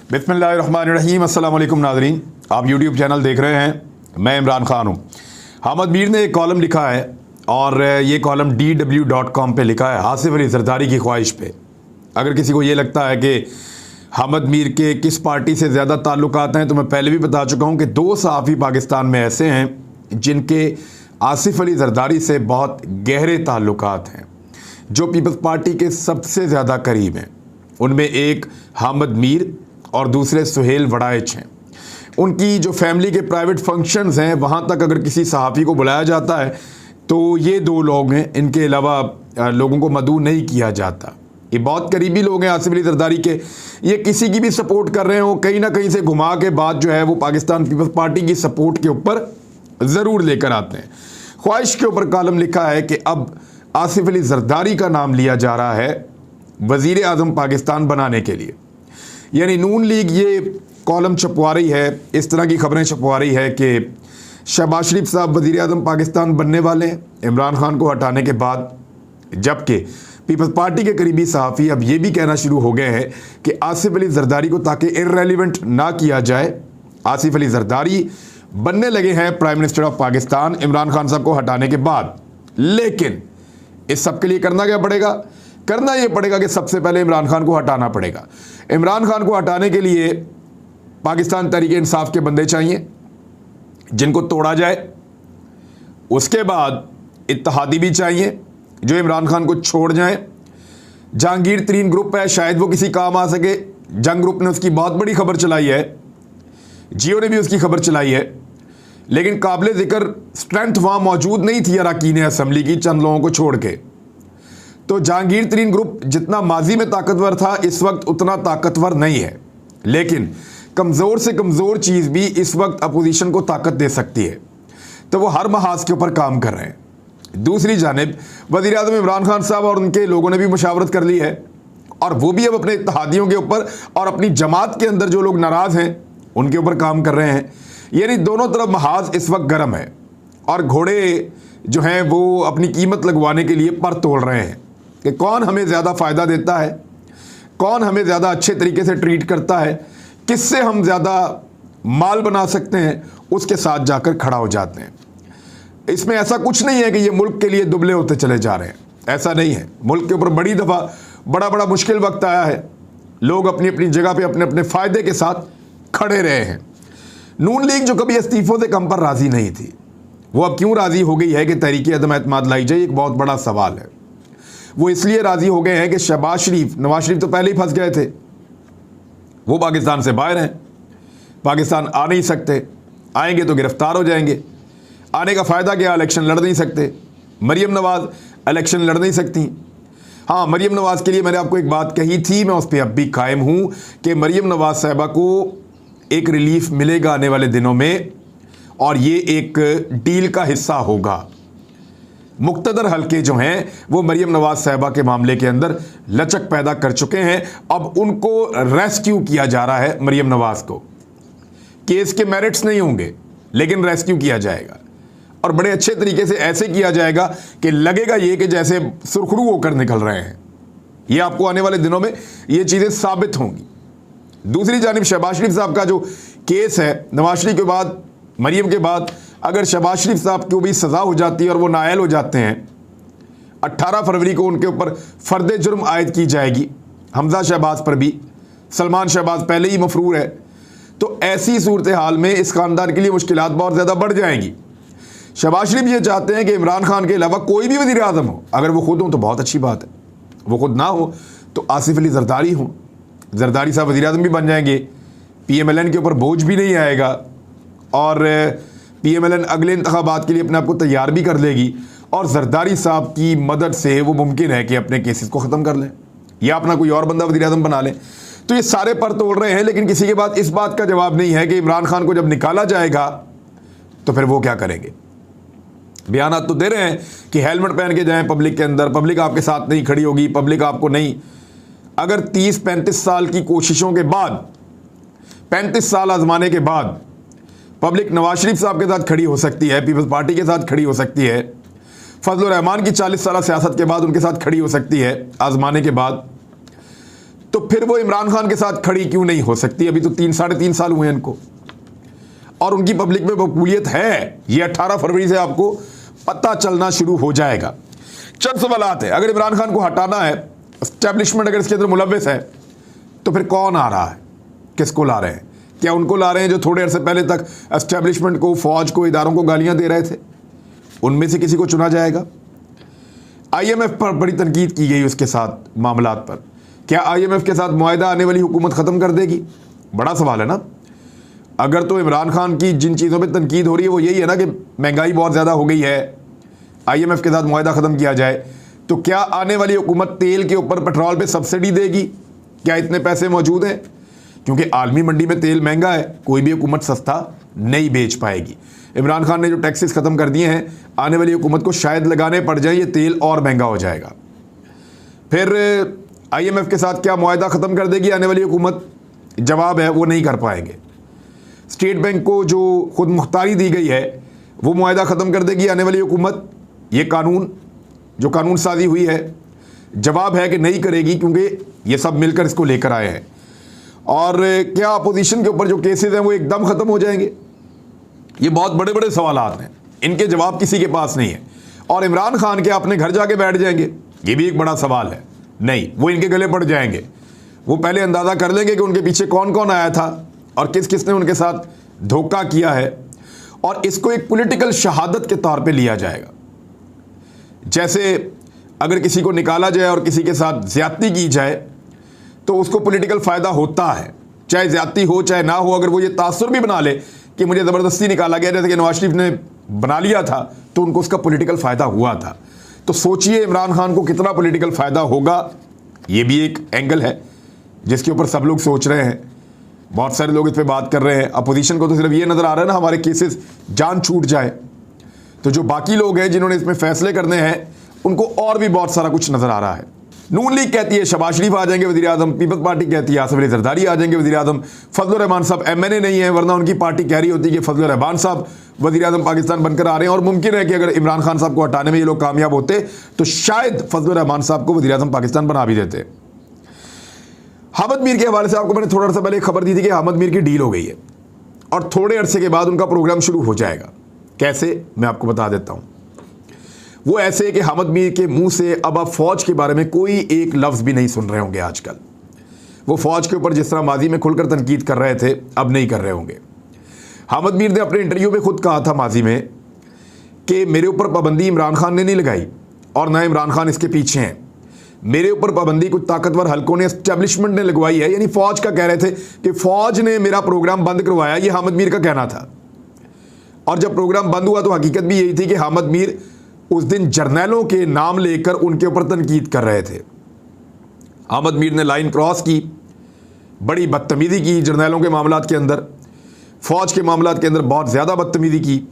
बिस्मिल्लाहिर्रहमानिर्रहीम। अस्सलाम वालेकुम नाज़रीन, आप यूट्यूब चैनल देख रहे हैं। मैं इमरान खान हूँ। हामिद मीर ने एक कॉलम लिखा है और ये कॉलम DW.com पे लिखा है आसिफ अली जरदारी की ख्वाहिश पे। अगर किसी को ये लगता है कि हामिद मीर के किस पार्टी से ज़्यादा ताल्लुकात हैं, तो मैं पहले भी बता चुका हूँ कि 2 सहाफ़ी पाकिस्तान में ऐसे हैं जिनके आसिफ अली जरदारी से बहुत गहरे ताल्लुकात हैं, जो पीपल्स पार्टी के सबसे ज़्यादा करीब हैं। उनमें एक हामिद मीर और दूसरे सुहेल वड़ाइच हैं। उनकी जो फैमिली के प्राइवेट फंक्शंस हैं, वहाँ तक अगर किसी सहाफ़ी को बुलाया जाता है तो ये 2 लोग हैं, इनके अलावा लोगों को मदऊ नहीं किया जाता। ये बहुत करीबी लोग हैं आसिफ अली जरदारी के। ये किसी की भी सपोर्ट कर रहे हो, कहीं ना कहीं से घुमा के बात जो है वो पाकिस्तान पीपल्स पार्टी की सपोर्ट के ऊपर ज़रूर लेकर आते हैं। ख्वाहिश के ऊपर कॉलम लिखा है कि अब आसिफ अली जरदारी का नाम लिया जा रहा है वज़ीर आज़म पाकिस्तान बनाने के लिए। यानी नून लीग ये कॉलम छपवा रही है, इस तरह की खबरें छपवा रही है कि शहबाज शरीफ साहब वज़ीर आज़म पाकिस्तान बनने वाले हैं इमरान खान को हटाने के बाद। जबकि पीपल्स पार्टी के करीबी सहाफ़ी अब ये भी कहना शुरू हो गए हैं कि आसिफ अली जरदारी को ताकि इररेलेवेंट ना किया जाए, आसिफ अली जरदारी बनने लगे हैं prime minister of Pakistan Imran Khan साहब को हटाने के बाद। लेकिन इस सब के लिए करना क्या पड़ेगा? करना ये पड़ेगा कि सबसे पहले इमरान खान को हटाना पड़ेगा। इमरान खान को हटाने के लिए पाकिस्तान तहरीक इंसाफ के बंदे चाहिए जिनको तोड़ा जाए। उसके बाद इत्तेहादी भी चाहिए जो इमरान खान को छोड़ जाए। जहांगीर तरीन ग्रुप है, शायद वो किसी काम आ सके। जंग ग्रुप ने उसकी बहुत बड़ी खबर चलाई है, जियो ने भी उसकी खबर चलाई है, लेकिन काबिल ज़िक्र स्ट्रेंथ वहाँ मौजूद नहीं थी अरकान असम्बली की, चंद लोगों को छोड़ के। तो जहांगीर तरीन ग्रुप जितना माजी में ताकतवर था, इस वक्त उतना ताकतवर नहीं है। लेकिन कमज़ोर से कमज़ोर चीज़ भी इस वक्त अपोजिशन को ताकत दे सकती है, तो वो हर महाज के ऊपर काम कर रहे हैं। दूसरी जानिब वज़ीर आज़म इमरान खान साहब और उनके लोगों ने भी मुशावरत कर ली है, और वो भी अब अपने इत्तेहादियों के ऊपर और अपनी जमात के अंदर जो लोग नाराज़ हैं उनके ऊपर काम कर रहे हैं। यानी दोनों तरफ महाज इस वक्त गर्म है और घोड़े जो हैं वो अपनी कीमत लगवाने के लिए पर तोड़ रहे हैं कि कौन हमें ज़्यादा फ़ायदा देता है, कौन हमें ज़्यादा अच्छे तरीके से ट्रीट करता है, किससे हम ज़्यादा माल बना सकते हैं, उसके साथ जाकर खड़ा हो जाते हैं। इसमें ऐसा कुछ नहीं है कि ये मुल्क के लिए दुबले होते चले जा रहे हैं, ऐसा नहीं है। मुल्क के ऊपर बड़ी दफ़ा बड़ा मुश्किल वक्त आया है, लोग अपनी अपनी जगह पे अपने अपने फ़ायदे के साथ खड़े रहे हैं। नून लीग जो कभी इस्तीफ़ों से कम पर राज़ी नहीं थी, वो अब क्यों राज़ी हो गई है कि तहरीक अदम एतमाद लाई जाए, एक बहुत बड़ा सवाल है। वो इसलिए राज़ी हो गए हैं कि शहबाज शरीफ, नवाज शरीफ तो पहले ही फंस गए थे, वो पाकिस्तान से बाहर हैं, पाकिस्तान आ नहीं सकते, आएंगे तो गिरफ्तार हो जाएंगे। आने का फ़ायदा क्या? इलेक्शन लड़ नहीं सकते। मरीम नवाज़ इलेक्शन लड़ नहीं सकती। हाँ, मरीम नवाज़ के लिए मैंने आपको एक बात कही थी, मैं उस पर अब भी कायम हूँ कि मरीम नवाज़ साहिबा को एक रिलीफ मिलेगा आने वाले दिनों में, और ये एक डील का हिस्सा होगा। मुक्तदर हल्के जो हैं वो मरीम नवाज़ साहिबा के मामले के अंदर लचक पैदा कर चुके हैं। अब उनको रेस्क्यू किया जा रहा है। मरीम नवाज़ को केस के मेरिट्स नहीं होंगे, लेकिन रेस्क्यू किया जाएगा, और बड़े अच्छे तरीके से ऐसे किया जाएगा कि लगेगा ये कि जैसे सुरखरू होकर निकल रहे हैं। ये आपको आने वाले दिनों में ये चीज़ें साबित होंगी। दूसरी जानिब शहबाज शरीफ साहब का जो केस है, नवाज शरीफ के बाद, मरीम के बाद, अगर शहबाज शरीफ साहब को भी सज़ा हो जाती है और वो नाअहल हो जाते हैं, 18 फरवरी को उनके ऊपर फ़र्द जुर्म आयद की जाएगी, हमजा शहबाज पर भी। सलमान शहबाज पहले ही मफरूर है, तो ऐसी सूरत हाल में इस ख़ानदान के लिए मुश्किलात बहुत ज़्यादा बढ़ जाएंगी। शहबाज शरीफ ये चाहते हैं कि इमरान खान के अलावा कोई भी वज़ीर आज़म हो, अगर वो खुद हो तो बहुत अच्छी बात है, वो खुद ना हो तो आसिफ अली जरदारी हो। जरदारी साहब वज़ीर आज़म भी बन जाएंगे, PMLN के ऊपर बोझ भी नहीं आएगा, और PMLN अगले इंतखाबात के लिए अपने आप को तैयार भी कर लेगी, और जरदारी साहब की मदद से वो मुमकिन है कि अपने केसेस को ख़त्म कर लें या अपना कोई और बंदा वज़ीर आज़म बना लें। तो ये सारे पर तोड़ रहे हैं, लेकिन किसी के पास इस बात का जवाब नहीं है कि इमरान खान को जब निकाला जाएगा तो फिर वो क्या करेंगे। बयान तो दे रहे हैं कि हेलमेट पहन के जाएं पब्लिक के अंदर, पब्लिक आपके साथ नहीं खड़ी होगी, पब्लिक आपको नहीं। अगर 30-35 साल की कोशिशों के बाद, 35 साल आजमाने के बाद पब्लिक नवाज शरीफ साहब के साथ खड़ी हो सकती है, पीपल्स पार्टी के साथ खड़ी हो सकती है, फजल रहमान की 40 साल सियासत के बाद उनके साथ खड़ी हो सकती है आजमाने के बाद, तो फिर वो इमरान खान के साथ खड़ी क्यों नहीं हो सकती? अभी तो 3-3.5 साल हुए हैं इनको, और उनकी पब्लिक में मकबूलियत है, ये 18 फरवरी से आपको पता चलना शुरू हो जाएगा। चंद सवालात है, अगर इमरान खान को हटाना है, एस्टेब्लिशमेंट अगर इसके अंदर मुलव्वस है, तो फिर कौन आ रहा है? किसको ला रहे हैं? क्या उनको ला रहे हैं जो थोड़े अरसे पहले तक एस्टेब्लिशमेंट को, फौज को, इदारों को गालियां दे रहे थे? उनमें से किसी को चुना जाएगा। IMF पर बड़ी तनकीद की गई उसके साथ मामलात पर। क्या IMF के साथ मुआहदा आने वाली हुकूमत ख़त्म कर देगी? बड़ा सवाल है ना। अगर तो इमरान खान की जिन चीज़ों पे तनकीद हो रही है वो यही है ना कि महंगाई बहुत ज़्यादा हो गई है, IMF के साथ मुआहदा ख़त्म किया जाए, तो क्या आने वाली हुकूमत तेल के ऊपर, पेट्रोल पे सब्सिडी देगी? क्या इतने पैसे मौजूद हैं? क्योंकि आलमी मंडी में तेल महंगा है, कोई भी हुकूमत सस्ता नहीं बेच पाएगी। इमरान खान ने जो टैक्सेस ख़त्म कर दिए हैं, आने वाली हुकूमत को शायद लगाने पड़ जाए, ये तेल और महंगा हो जाएगा। फिर IMF के साथ क्या मुआहदा ख़त्म कर देगी आने वाली हुकूमत? जवाब है वो नहीं कर पाएंगे। स्टेट बैंक को जो खुद मुख्तारी दी गई है, वो मुआहदा ख़त्म कर देगी आने वाली हुकूमत? ये कानून जो कानून साजी हुई है, जवाब है कि नहीं करेगी, क्योंकि ये सब मिलकर इसको लेकर आए हैं। और क्या अपोजिशन के ऊपर जो केसेस हैं वो एकदम ख़त्म हो जाएंगे? ये बहुत बड़े बड़े सवालात हैं, इनके जवाब किसी के पास नहीं है। और इमरान खान के अपने घर जाके बैठ जाएंगे, ये भी एक बड़ा सवाल है। नहीं, वो इनके गले पड़ जाएंगे। वो पहले अंदाज़ा कर लेंगे कि उनके पीछे कौन कौन आया था और किस किस ने उनके साथ धोखा किया है, और इसको एक पॉलिटिकल शहादत के तौर पे लिया जाएगा। जैसे अगर किसी को निकाला जाए और किसी के साथ ज़्यादती की जाए तो उसको पॉलिटिकल फ़ायदा होता है, चाहे ज़्यादती हो चाहे ना हो। अगर वो ये तासुर भी बना ले कि मुझे ज़बरदस्ती निकाला गया, जैसे कि नवाज शरीफ ने बना लिया था, तो उनको उसका पॉलिटिकल फ़ायदा हुआ था। तो सोचिए इमरान खान को कितना पॉलिटिकल फ़ायदा होगा। ये भी एक एंगल है जिसके ऊपर सब लोग सोच रहे हैं, बहुत सारे लोग इस पर बात कर रहे हैं। अपोजिशन को तो सिर्फ ये नज़र आ रहा है ना हमारे केसेस जान छूट जाए, तो जो बाकी लोग हैं जिन्होंने इसमें फैसले करने हैं, उनको और भी बहुत सारा कुछ नज़र आ रहा है। नून लीग कहती है शहबाज शरीफ आ जाएंगे वज़ीर आज़म, पीपल्स पार्टी कहती है आसिफ अली जरदारी आ जाएंगे वज़ीर आज़म, फजलुर रहमान साहब MNA नहीं है, वरना उनकी पार्टी कह रही होती है कि फजलुर रहमान साहब वज़ीर आज़म पाकिस्तान बनकर आ रहे हैं। और मुमकिन है कि अगर इमरान खान साहब को हटाने में ये लोग कामयाब होते तो शायद फजलुर रहमान साहब को वज़ीर आज़म पाकिस्तान बना भी देते। हामिद मीर के हवाले से आपको मैंने थोड़ा सा पहले खबर दी थी कि हामिद मीर की डील हो गई है और थोड़े अरसे के बाद उनका प्रोग्राम शुरू हो जाएगा। कैसे, मैं आपको बता देता हूँ। वो ऐसे कि हामिद मीर के मुंह से अब आप फ़ौज के बारे में कोई एक लफ्ज़ भी नहीं सुन रहे होंगे आजकल। वो फ़ौज के ऊपर जिस तरह माजी में खुलकर तनकीद कर रहे थे, अब नहीं कर रहे होंगे। हामिद मीर ने अपने इंटरव्यू में खुद कहा था माजी में कि मेरे ऊपर पाबंदी इमरान खान ने नहीं लगाई और ना इमरान खान इसके पीछे हैं, मेरे ऊपर पाबंदी कुछ ताकतवर हलकों ने, एस्टेब्लिशमेंट ने लगवाई है। यानी फ़ौज का कह रहे थे कि फ़ौज ने मेरा प्रोग्राम बंद करवाया, ये हामिद मीर का कहना था। और जब प्रोग्राम बंद हुआ तो हकीकत भी यही थी कि हामिद मीर उस दिन जर्नैलों के नाम लेकर उनके ऊपर तनकीद कर रहे थे। हामिद मीर ने लाइन क्रॉस की, बड़ी बदतमीज़ी की जर्नैलों के मामलात के अंदर, फ़ौज के मामलात के अंदर बहुत ज़्यादा बदतमीज़ी की,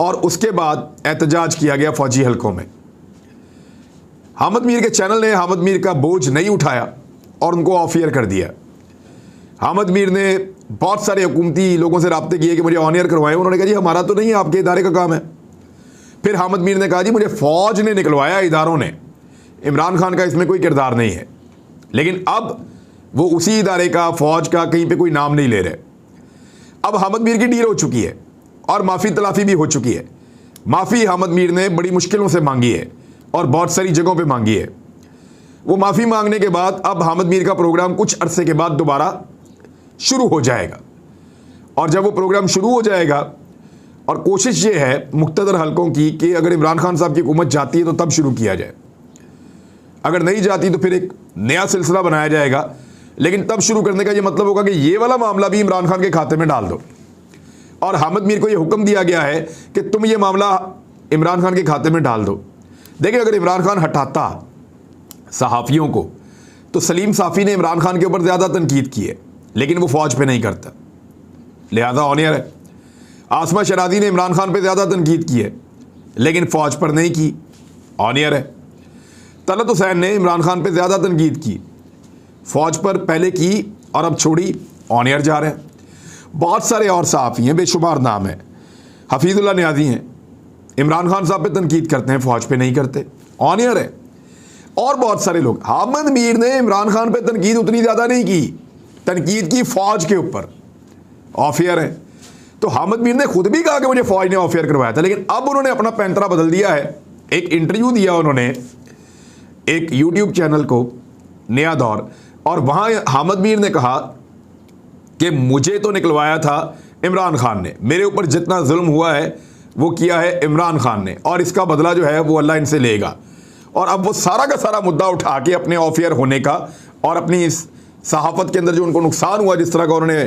और उसके बाद एहतजाज किया गया फ़ौजी हलकों में। हामिद मीर के चैनल ने हामिद मीर का बोझ नहीं उठाया और उनको ऑफ एयर कर दिया। हामिद मीर ने बहुत सारे हुकूमती लोगों से रब्ते किए कि मुझे ऑन एयर करवाएं। उन्होंने कहा जी हमारा तो नहीं है, आपके इदारे का काम है। फिर हामिद मीर ने कहा जी मुझे फ़ौज ने निकलवाया, इदारों ने, इमरान खान का इसमें कोई किरदार नहीं है। लेकिन अब वो उसी इदारे का, फ़ौज का, कहीं पे कोई नाम नहीं ले रहे। अब हामिद मीर की डील हो चुकी है और माफ़ी तलाफ़ी भी हो चुकी है। माफ़ी हामिद मीर ने बड़ी मुश्किलों से मांगी है और बहुत सारी जगहों पे मांगी है। वो माफ़ी मांगने के बाद अब हामिद मीर का प्रोग्राम कुछ अरसे के बाद दोबारा शुरू हो जाएगा। और जब वो प्रोग्राम शुरू हो जाएगा, और कोशिश ये है मुख्तदर हलकों की कि अगर इमरान खान साहब की हुकूमत जाती है तो तब शुरू किया जाए, अगर नहीं जाती तो फिर एक नया सिलसिला बनाया जाएगा। लेकिन तब शुरू करने का ये मतलब होगा कि ये वाला मामला भी इमरान खान के खाते में डाल दो। और हामिद मीर को ये हुक्म दिया गया है कि तुम ये मामला इमरान खान के खाते में डाल दो। देखिए, अगर इमरान खान हटाता सहाफ़ियों को, तो सलीम साफ़ी ने इमरान खान के ऊपर ज़्यादा तनकीद की है, लेकिन वो फ़ौज पे नहीं करता, लिहाजा ऑन एयर है। आसमा शराजी ने इमरान खान पे ज़्यादा तनकीद की है, लेकिन फ़ौज पर नहीं की, ऑन एयर है। तलत हुसैन ने इमरान खान पे ज़्यादा तनकीद की, फ़ौज पर पहले की और अब छोड़ी, ऑन एयर जा रहे हैं। बहुत सारे और सहाफ़ी हैं, बेशुमार नाम है। हफीज़ुल्लाह नियाज़ी हैं, इमरान खान साहब पे तनकीद करते हैं, फ़ौज पे नहीं करते, ऑन एयर है। और बहुत सारे लोग। हामिद मीर ने इमरान खान पे तनकीद उतनी ज़्यादा नहीं की, तनकीद की फ़ौज के ऊपर। ऑफ एयर है तो हामिद मीर ने खुद भी कहा कि मुझे फ़ौज ने ऑफ एयर करवाया था, लेकिन अब उन्होंने अपना पैंतरा बदल दिया है। एक इंटरव्यू दिया उन्होंने एक यूट्यूब चैनल को, नया दौर, और वहाँ हामिद मीर ने कहा कि मुझे तो निकलवाया था इमरान खान ने, मेरे ऊपर जितना जुल्म हुआ है वो किया है इमरान खान ने, और इसका बदला जो है वो अल्लाह इनसे लेगा। और अब वो सारा का सारा मुद्दा उठा के अपने ऑफ एयर होने का और अपनी इस सहाफ़त के अंदर जो उनको नुकसान हुआ, जिस तरह का उन्होंने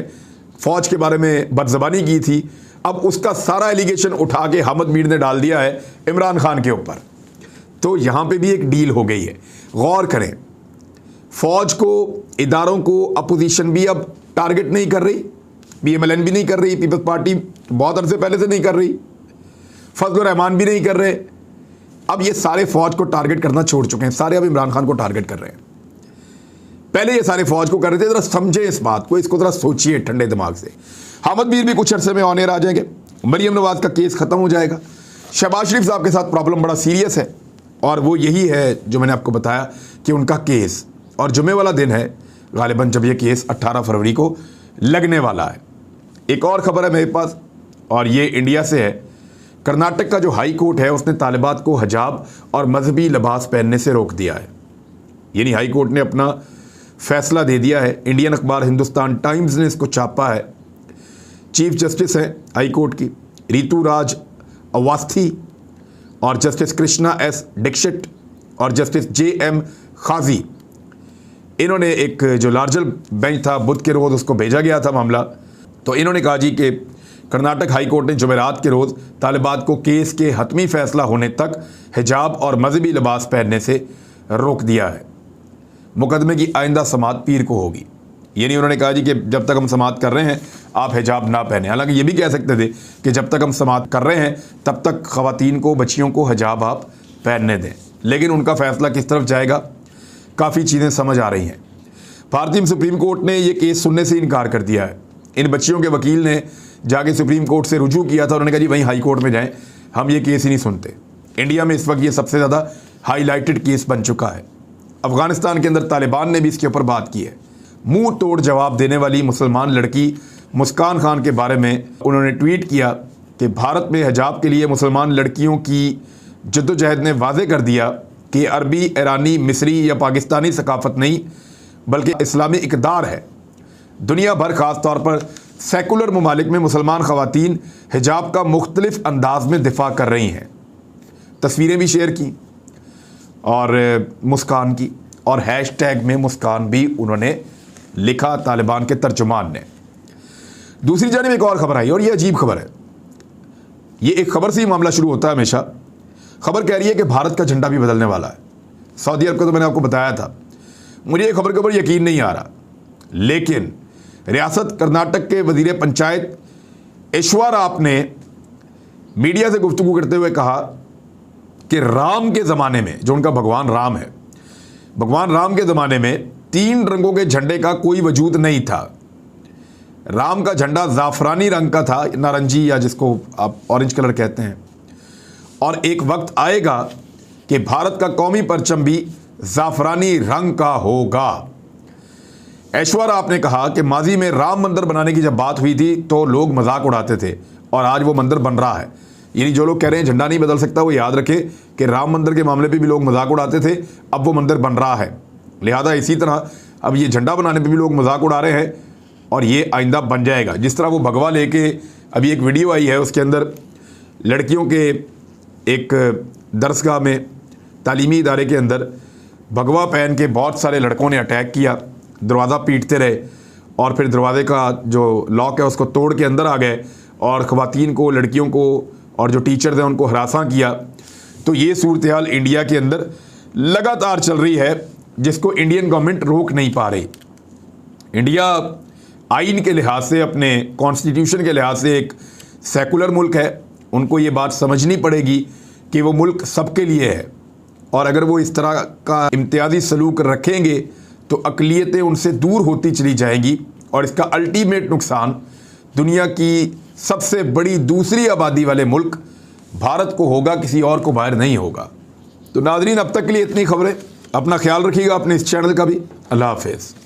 फ़ौज के बारे में बदज़बानी की थी, अब उसका सारा एलिगेशन उठा के हामिद मीर ने डाल दिया है इमरान खान के ऊपर। तो यहाँ पे भी एक डील हो गई है। गौर करें, फ़ौज को, इदारों को अपोजिशन भी अब टारगेट नहीं कर रही, PMLN भी नहीं कर रही, पीपल्स पार्टी बहुत अरसे पहले से नहीं कर रही, फजलुर रहमान भी नहीं कर रहे। अब ये सारे फ़ौज को टारगेट करना छोड़ चुके हैं, सारे अब इमरान खान को टारगेट कर रहे हैं। पहले ये सारे फ़ौज को कर रहे थे। ज़रा समझे इस बात को, इसको ज़रा सोचिए ठंडे दिमाग से। हामिद मीर भी कुछ अरसे में ऑन एयर आ जाएंगे, मरीम नवाज़ का केस ख़त्म हो जाएगा, शहबाज शरीफ साहब के साथ प्रॉब्लम बड़ा सीरियस है, और वो यही है जो मैंने आपको बताया कि उनका केस, और जुमे वाला दिन है गालिबन जब ये केस 18 फरवरी को लगने वाला है। एक और ख़बर है मेरे पास, और ये इंडिया से है। कर्नाटक का जो हाई कोर्ट है उसने तालिबात को हिजाब और मजहबी लिबास पहनने से रोक दिया है। यानी हाई कोर्ट ने अपना फैसला दे दिया है। इंडियन अखबार हिंदुस्तान टाइम्स ने इसको छापा है। चीफ जस्टिस हैं हाई कोर्ट की रीतू राज अवस्थी, और जस्टिस कृष्णा एस डिक्शित और जस्टिस JM खाजी, इन्होंने एक जो लार्जर बेंच था बुध के रोज़ उसको भेजा गया था मामला। तो इन्होंने कहा जी कि कर्नाटक हाई कोर्ट ने जुमेरात के रोज़ तालिबात को केस के हतमी फैसला होने तक हिजाब और मजहबी लिबास पहनने से रोक दिया है। मुकदमे की आइंदा समाअत पीर को होगी। यानी उन्होंने कहा जी कि जब तक हम समाअत कर रहे हैं आप हिजाब ना पहने। हालांकि ये भी कह सकते थे कि जब तक हम समाअत कर रहे हैं तब तक ख़वातीन को, बच्चियों को हिजाब आप पहनने दें, लेकिन उनका फ़ैसला किस तरफ जाएगा, काफ़ी चीज़ें समझ आ रही हैं। भारतीय सुप्रीम कोर्ट ने ये केस सुनने से इनकार कर दिया है। इन बच्चियों के वकील ने जाके सुप्रीम कोर्ट से रुजू किया था, उन्होंने कहा जी वहीं हाई कोर्ट में जाएं, हम ये केस ही नहीं सुनते। इंडिया में इस वक्त ये सबसे ज़्यादा हाईलाइटेड केस बन चुका है। अफ़गानिस्तान के अंदर तालिबान ने भी इसके ऊपर बात की है। मुंह तोड़ जवाब देने वाली मुसलमान लड़की मुस्कान खान के बारे में उन्होंने ट्वीट किया कि भारत में हिजाब के लिए मुसलमान लड़कियों की जद्दोजहद ने वाज़े कर दिया कि अरबी, ईरानी, मिस्री या पाकिस्तानी सकाफ़त नहीं बल्कि इस्लामी इक़दार है। दुनिया भर ख़ास तौर पर सेकुलर ममालिक में मुसलमान ख़वातीन हिजाब का मुख्तलिफ़ अंदाज में दिफा कर रही हैं। तस्वीरें भी शेयर की और मुस्कान की, और हैशटैग में मुस्कान भी उन्होंने लिखा, तालिबान के तर्जुमान ने। दूसरी जानिब एक और ख़बर आई, और ये अजीब खबर है। ये एक खबर से ही मामला शुरू होता है हमेशा। खबर कह रही है कि भारत का झंडा भी बदलने वाला है। सऊदी अरब का तो मैंने आपको बताया था। मुझे ये खबर के ऊपर यकीन नहीं आ रहा, लेकिन रियासत कर्नाटक के वज़ीर पंचायत ईश्वराप ने मीडिया से गुफ्तगू करते हुए कहा कि राम के ज़माने में, जो उनका भगवान राम है, भगवान राम के ज़माने में 3 रंगों के झंडे का कोई वजूद नहीं था। राम का झंडा ज़ाफ़रानी रंग का था, नारंगी या जिसको आप ऑरेंज कलर कहते हैं, और एक वक्त आएगा कि भारत का कौमी परचम भी ज़ाफ़रानी रंग का होगा। ऐश्वर्या आपने कहा कि माजी में राम मंदिर बनाने की जब बात हुई थी तो लोग मजाक उड़ाते थे, और आज वो मंदिर बन रहा है। यानी जो लोग कह रहे हैं झंडा नहीं बदल सकता, वो याद रखें कि राम मंदिर के मामले पे भी लोग मजाक उड़ाते थे, अब वो मंदिर बन रहा है। लिहाजा इसी तरह अब ये झंडा बनाने पे भी लोग मजाक उड़ा रहे हैं, और ये आइंदा बन जाएगा। जिस तरह वो भगवा लेके अभी एक वीडियो आई है, उसके अंदर लड़कियों के एक दरसगाह में, तालीमी इदारे के अंदर भगवा पहन के बहुत सारे लड़कों ने अटैक किया, दरवाज़ा पीटते रहे, और फिर दरवाजे का जो लॉक है उसको तोड़ के अंदर आ गए, और ख़वातीन को, लड़कियों को, और जो टीचर्स हैं उनको हरासा किया। तो ये सूरत हाल इंडिया के अंदर लगातार चल रही है, जिसको इंडियन गवर्नमेंट रोक नहीं पा रही। इंडिया आइन के लिहाज से, अपने कॉन्स्टिट्यूशन के लिहाज से एक सेकुलर मुल्क है। उनको ये बात समझनी पड़ेगी कि वो मुल्क सबके लिए है, और अगर वो इस तरह का इम्तियाजी सलूक रखेंगे तो अक़लियतें उनसे दूर होती चली जाएंगी, और इसका अल्टीमेट नुकसान दुनिया की सबसे बड़ी दूसरी आबादी वाले मुल्क भारत को होगा, किसी और को बाहर नहीं होगा। तो नाज़रीन, अब तक के लिए इतनी खबरें। अपना ख्याल रखिएगा, अपने इस चैनल का भी। अल्लाह हाफिज़।